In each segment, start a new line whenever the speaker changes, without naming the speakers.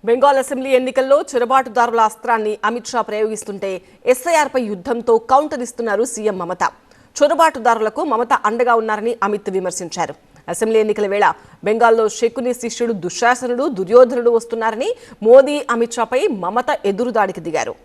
Bengal assembly ఎన్నికల్లో చొరబాటుదారుల అస్త్రాన్ని Amit Shah ప్రయోగిస్తుంటే ఎస్ఐఆర్పై యుద్ధంతో counter ఇస్తున్నారు సీఎం మమత. చొరబాటుదారులకు మమత అండగా ఉన్నారని అమిత్ విమర్శించారు. అసెంబ్లీ ఎన్నికల వేళ బెంగాల్లో శకుని శిష్యుడు దుశ్శాసనుడు దుర్యోధనుడు వస్తున్నారని మోదీ అమిత్ షాపై మమత ఎదురుదాడికి దిగారు.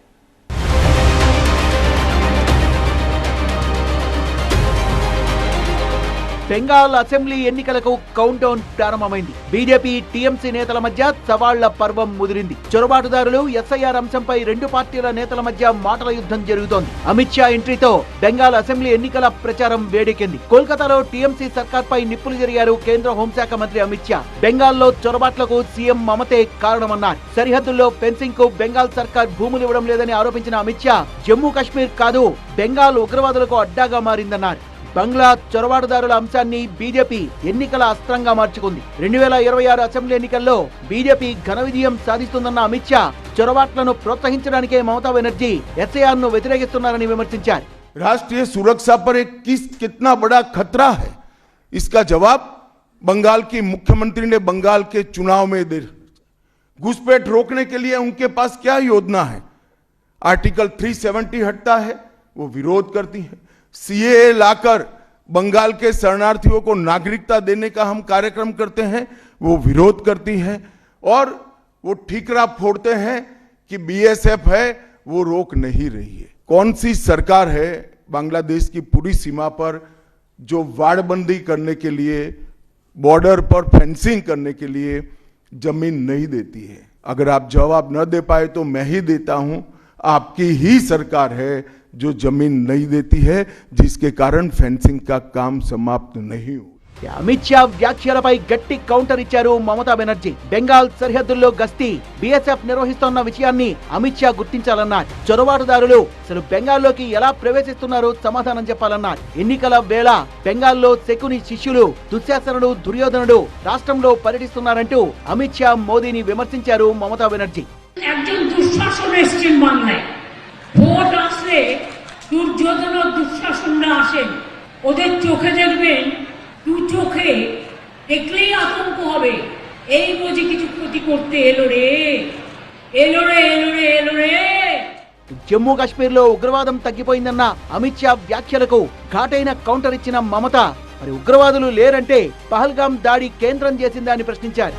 బెంగాల్ అసెంబ్లీ ఎన్నికలకు కౌంట్ డౌన్ ప్రారంభమైంది. బీజేపీ టీఎంసీ నేతల మధ్య సవాళ్ల పర్వం ముదిరింది. చొరబాటుదారులు ఎస్ఐఆర్ అంశంపై రెండు పార్టీల నేతల మధ్య మాటల యుద్ధం జరుగుతోంది. అమిత్ షా ఎంట్రీతో బెంగాల్ అసెంబ్లీ ఎన్నికల ప్రచారం వేడెక్కింది. కోల్కతాలో టీఎంసీ సర్కార్పై నిప్పులు జరిగారు కేంద్ర హోంశాఖ మంత్రి అమిత్ షా. బెంగాల్లో చొరబాట్లకు సీఎం మమతే కారణమన్నారు. సరిహద్దుల్లో ఫెన్సింగ్ కు బెంగాల్ సర్కార్ భూములు ఇవ్వడం లేదని ఆరోపించిన అమిత్ షా జమ్మూ కాశ్మీర్ కాదు, బెంగాల్ ఉగ్రవాదులకు అడ్డాగా మారిందన్నారు. బంగ్లా చొరబాటుదారుల అంశాన్ని బీజేపీ ఎన్నికల అస్త్రంగా మార్చుకుంది. 2026 అసెంబ్లీ ఎన్నికల్లో బీజేపీ ఘన విజయం సాధిస్తుందన్న అమిత్ షా చొరబాట్లను ప్రోత్సహించడానికే మమతా బెనర్జీ ఎస్ఐఆర్ ను వ్యతిరేకిస్తున్నారని విమర్శించారు.
राष्ट्रीय सुरक्षा पर एक कितना बड़ा खतरा है, इसका जवाब बंगाल की मुख्यमंत्री ने बंगाल के चुनाव में दे। घुसपैठ रोकने के लिए उनके पास क्या योजना है? आर्टिकल 370 हटता है, वो विरोध करती है। सीएए लाकर बंगाल के शरणार्थियों को नागरिकता देने का हम कार्यक्रम करते हैं, वो विरोध करती है। और वो ठीकरा फोड़ते हैं कि बीएसएफ है, वो रोक नहीं रही है। कौन सी सरकार है बांग्लादेश की पूरी सीमा पर जो वाड़बंदी करने के लिए, बॉर्डर पर फेंसिंग करने के लिए जमीन नहीं देती है? अगर आप जवाब न दे पाए तो मैं ही देता हूं, आपकी ही सरकार है जो जमीन नहीं देती है, जिसके कारण फेंसिंग का काम समाप्त नहीं हो।
అమిత్ షా వ్యాఖ్యలపై గట్టి కౌంటర్ ఇచ్చారు మమతా బెనర్జీ. బెంగాల్ సరిహద్దుల్లో గస్తీ బీఎస్ఎఫ్ నిర్వహిస్తోన్న విషయాన్ని అమిత్ షా గుర్తించాలన్నారు. చొరబాటుదారులు అసలు బెంగాల్లోకి ఎలా ప్రవేశిస్తున్నారో సమాధానం చెప్పాలన్నారు. ఎన్నికల వేళ బెంగాల్లో శకుని శిష్యులు దుశ్శాసనుడు దుర్యోధనుడు రాష్ట్రంలో పర్యటిస్తున్నారంటూ అమిత్ షా మోదీని విమర్శించారు మమతా బెనర్జీ.
ভোট আসলে দুর্যোধন ও দুঃশাসনরা আসেন, ওদের চোখে দেখবেন, দু চোখে দেখলেই আতঙ্ক হবে, এই বুঝি কিছু ক্ষতি করতে এলো রে, এলো রে, এলো রে, এলো রে।
జమ్మూ కాశ్మీర్ లో ఉగ్రవాదం తగ్గిపోయిందన్న అమిత్ షా వ్యాఖ్యలకు ఘాటైన కౌంటర్ ఇచ్చిన మమత మరి ఉగ్రవాదులు లేరంటే పహల్గాం దాడి కేంద్రం చేసిందా అని ప్రశ్నించారు.